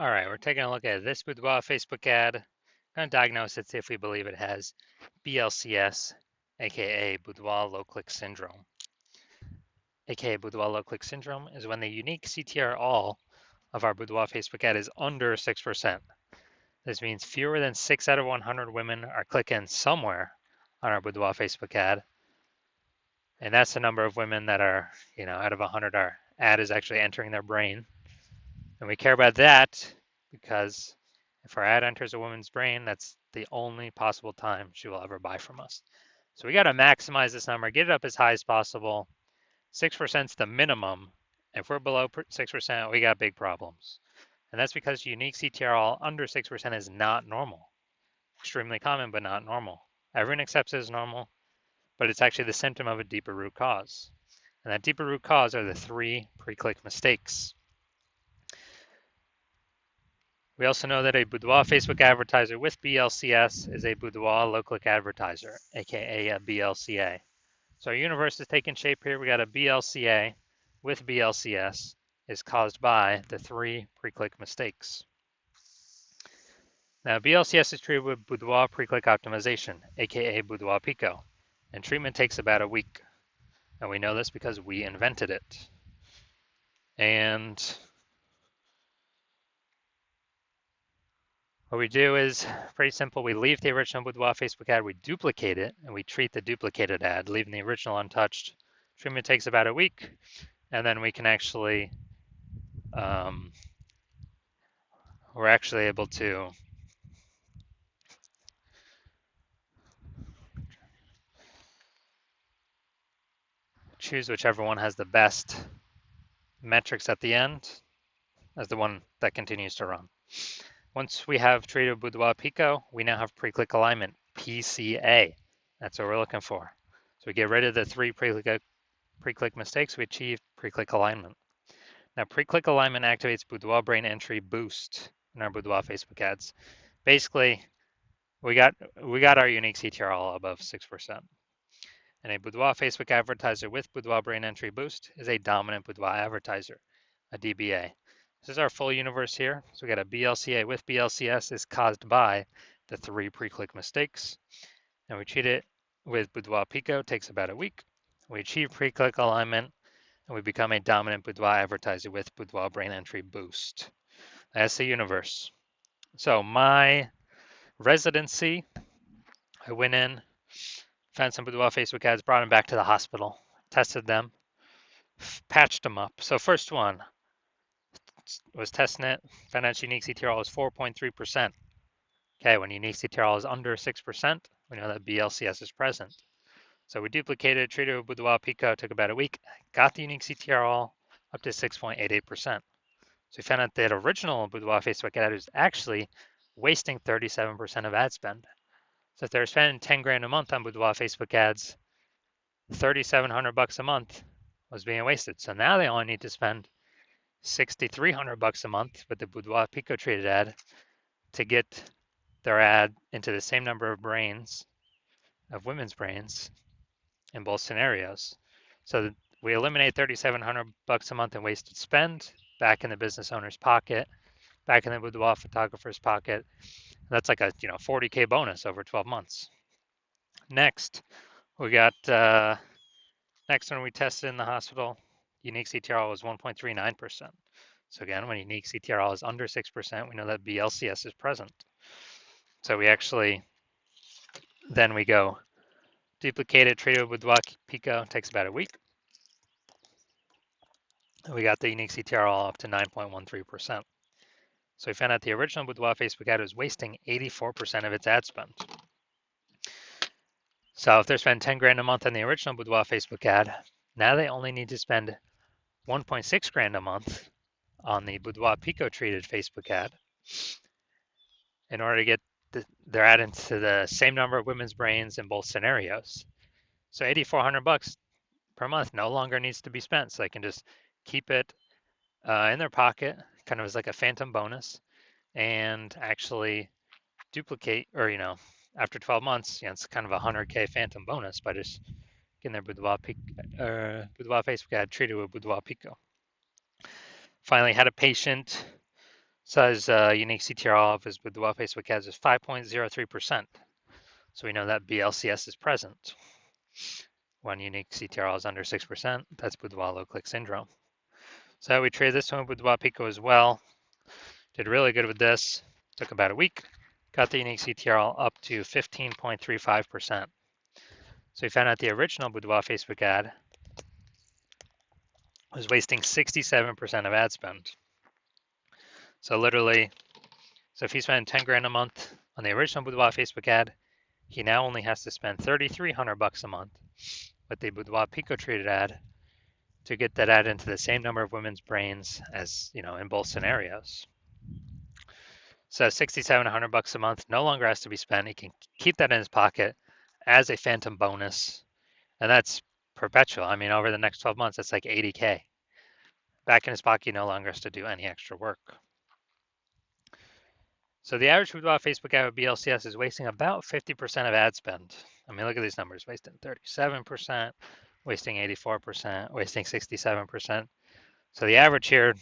All right, we're taking a look at this Boudoir Facebook ad. Going to diagnose it, see if we believe it has BLCS, aka Boudoir Low Click Syndrome. AKA Boudoir Low Click Syndrome is when the unique CTR all of our Boudoir Facebook ad is under 6%. This means fewer than 6 out of 100 women are clicking somewhere on our Boudoir Facebook ad. And that's the number of women that are, out of 100, our ad is actually entering their brain. And we care about that because if our ad enters a woman's brain, that's the only possible time she will ever buy from us. So we got to maximize this number, get it up as high as possible. 6% is the minimum. If we're below 6%, we got big problems. And that's because unique CTRL under 6% is not normal. Extremely common, but not normal. Everyone accepts it as normal, but it's actually the symptom of a deeper root cause. And that deeper root cause are the 3 pre-click mistakes. We also know that a Boudoir Facebook advertiser with BLCS is a Boudoir low-click advertiser, aka a BLCA. So our universe is taking shape here. We got a BLCA with BLCS is caused by the 3 pre-click mistakes. Now, BLCS is treated with Boudoir pre-click optimization, aka Boudoir Pico, and treatment takes about a week. And we know this because we invented it. And what we do is pretty simple. We leave the original Boudoir Facebook ad, we duplicate it, and we treat the duplicated ad, leaving the original untouched. Treatment takes about a week, and then we can actually, we're actually able to choose whichever one has the best metrics at the end as the one that continues to run. Once we have treated Boudoir Pico, we now have pre-click alignment, PCA. That's what we're looking for. So we get rid of the 3 pre-click mistakes, we achieve pre-click alignment. Now, pre-click alignment activates Boudoir brain entry boost in our Boudoir Facebook ads. Basically, we got our unique CTR all above 6%. And a Boudoir Facebook advertiser with Boudoir brain entry boost is a dominant Boudoir advertiser, a DBA. This is our full universe here. So we got a BLCA with BLCS is caused by the 3 pre-click mistakes. And we treat it with Boudoir Pico, takes about a week. We achieve pre-click alignment, and we become a dominant Boudoir advertiser with Boudoir brain entry boost. That's the universe. So my residency, I went in, found some Boudoir Facebook ads, brought them back to the hospital, tested them, patched them up. So first one, was testing it, found out unique CTRL is 4.3%. Okay, when unique CTRL is under 6%, we know that BLCS is present. So we duplicated, treated with Boudoir Pico, took about a week, got the unique CTRL up to 6.88%. So we found out that original Boudoir Facebook ad was actually wasting 37% of ad spend. So if they're spending 10 grand a month on Boudoir Facebook ads, 3,700 bucks a month was being wasted. So now they only need to spend 6,300 bucks a month with the Boudoir Pico treated ad to get their ad into the same number of brains, of women's brains, in both scenarios. So we eliminate 3,700 bucks a month in wasted spend, back in the business owner's pocket, back in the Boudoir photographer's pocket. That's like a 40K bonus over 12 months. Next, we got next one we tested in the hospital. Unique CTRL was 1.39%. So again, when unique CTRL is under 6%, we know that BLCS is present. So we actually, then we go duplicate it, treat it with Boudoir Pico, takes about a week. We got the unique CTRL up to 9.13%. So we found out the original Boudoir Facebook ad was wasting 84% of its ad spend. So if they're spending 10 grand a month on the original Boudoir Facebook ad, now they only need to spend 1.6 grand a month on the Boudoir Pico treated Facebook ad in order to get their ad into the same number of women's brains in both scenarios. So 8,400 bucks per month no longer needs to be spent. So they can just keep it in their pocket, kind of as like a phantom bonus, and actually duplicate, or after 12 months, it's kind of a 100K phantom bonus by just getting their Boudoir Facebook ad treated with Boudoir Pico. Finally, had a patient Says unique CTRL of his Boudoir Facebook ads is 5.03%. So we know that BLCS is present. When unique CTRL is under 6%, that's Boudoir low click syndrome. So we traded this one with Boudoir Pico as well. Did really good with this. Took about a week. Got the unique CTRL up to 15.35%. So we found out the original Boudoir Facebook ad was wasting 67% of ad spend. So literally, so if he spent 10 grand a month on the original Boudoir Facebook ad, he now only has to spend 3,300 bucks a month with the Boudoir Pico treated ad to get that ad into the same number of women's brains as, in both scenarios. So 6,700 bucks a month no longer has to be spent. He can keep that in his pocket as a phantom bonus, and that's perpetual. I mean, over the next 12 months, that's like 80K. Back in his pocket, he no longer has to do any extra work. So the average Boudoir Facebook ad with BLCS is wasting about 50% of ad spend. I mean, look at these numbers, wasting 37%, wasting 84%, wasting 67%. So the average here,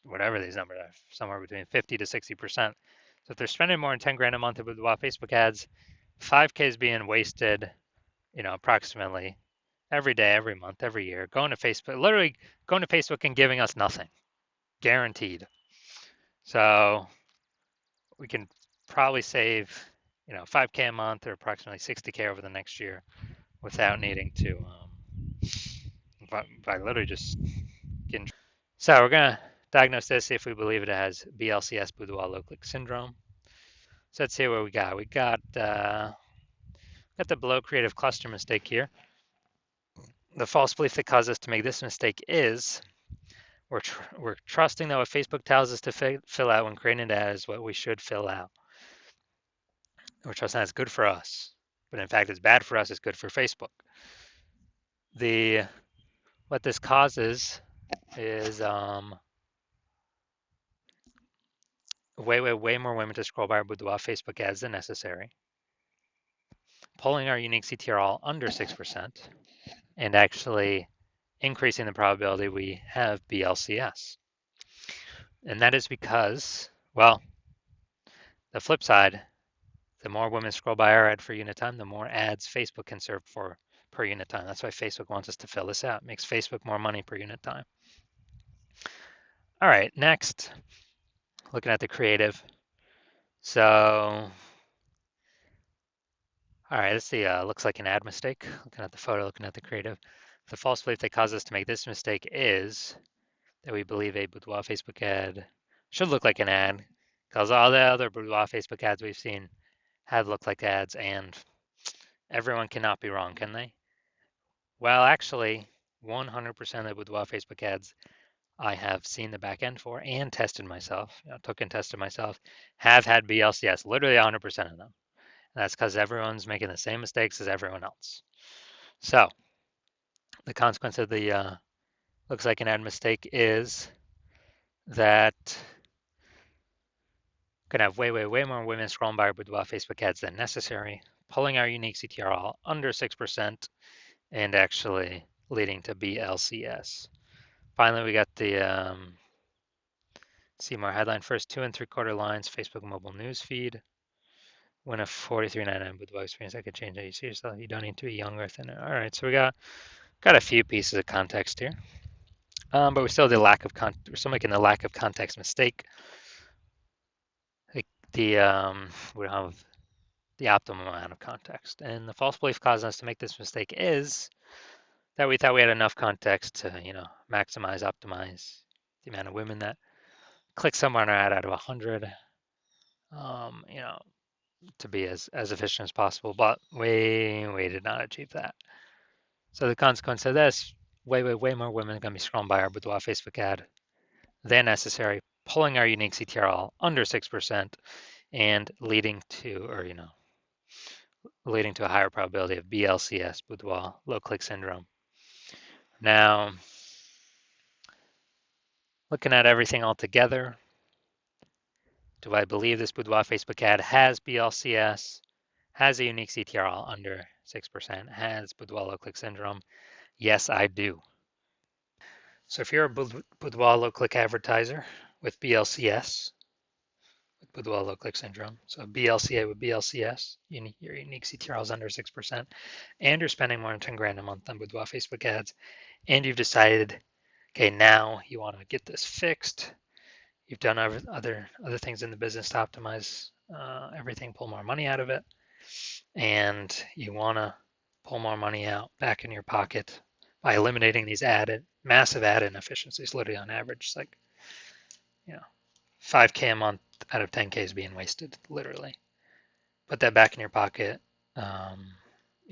whatever these numbers are, somewhere between 50 to 60%. So if they're spending more than 10 grand a month with Boudoir Facebook ads, 5K is being wasted, approximately every day, every month, every year, going to Facebook, literally going to Facebook and giving us nothing, guaranteed. So we can probably save, 5K a month or approximately 60K over the next year without needing to, by literally just getting. So we're gonna diagnose this, see if we believe it has BLCS, Boudoir low click syndrome. So let's see what we got. We got the below creative cluster mistake here. The false belief that caused us to make this mistake is we're trusting that what Facebook tells us to fill out when creating an ad is what we should fill out. We're trusting that's good for us, but in fact it's bad for us, it's good for Facebook. What this causes is way more women to scroll by our Boudoir Facebook ads than necessary, pulling our unique CTRL under 6%, and actually increasing the probability we have BLCS. And that is because, well, the flip side, the more women scroll by our ad for unit time, the more ads Facebook can serve for per unit time. That's why Facebook wants us to fill this out. It makes Facebook more money per unit time. All right, next, looking at the creative. So, all right, let's see. Looks like an ad mistake. Looking at the photo, looking at the creative. The false belief that caused us to make this mistake is that we believe a Boudoir Facebook ad should look like an ad, because all the other Boudoir Facebook ads we've seen have looked like ads, and everyone cannot be wrong, can they? Well, actually, 100% of the Boudoir Facebook ads I have seen the back end for and tested myself, took and tested myself, have had BLCS, literally 100% of them. And that's because everyone's making the same mistakes as everyone else. So the consequence of the looks like an ad mistake is that we're gonna have way more women scrolling by our Boudoir Facebook ads than necessary, pulling our unique CTRL under 6%, and actually leading to BLCS. Finally, we got the see more headline first 2 3/4 lines, Facebook mobile news feed. Win a 43.99 with Boudoir experience. I could change how you see yourself. You don't need to be younger than it. All right, so we got a few pieces of context here, but we still did we're still making the lack of context mistake. We don't have the optimum amount of context, and the false belief causing us to make this mistake is that we thought we had enough context to maximize, optimize the amount of women that click somewhere on our ad out of 100, to be as efficient as possible, but we did not achieve that. So the consequence of this, way more women are going to be scrolling by our Boudoir Facebook ad than necessary, pulling our unique CTRL under 6%, and leading to a higher probability of BLCS, Boudoir low click syndrome. Now, looking at everything all together, do I believe this Boudoir Facebook ad has BLCS, has a unique CTRL under 6%, has Boudoir low click syndrome? Yes, I do. So if you're a Boudoir low click advertiser with BLCS, boudoir look-like syndrome. So BLCA with BLCS, your unique CTRL is under 6%, and you're spending more than 10 grand a month on boudoir Facebook ads, and you've decided, okay, now you want to get this fixed. You've done other things in the business to optimize everything, pull more money out of it, and you want to pull more money out back in your pocket by eliminating these massive ad inefficiencies. Literally on average, it's like 5K a month out of 10K is being wasted, literally. Put that back in your pocket,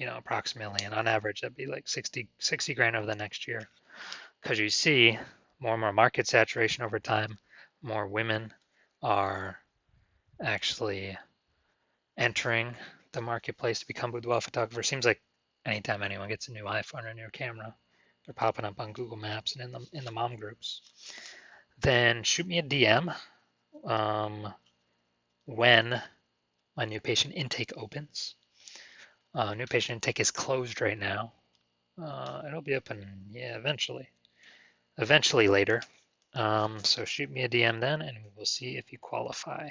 approximately, and on average that'd be like 60 grand over the next year, because you see more and more market saturation over time. More women are actually entering the marketplace to become boudoir photographers. Seems like anytime anyone gets a new iPhone or a new camera, they're popping up on Google Maps and in the mom groups. Then shoot me a DM when my new patient intake opens. New patient intake is closed right now. It'll be open, eventually later. So shoot me a DM then, and we will see if you qualify.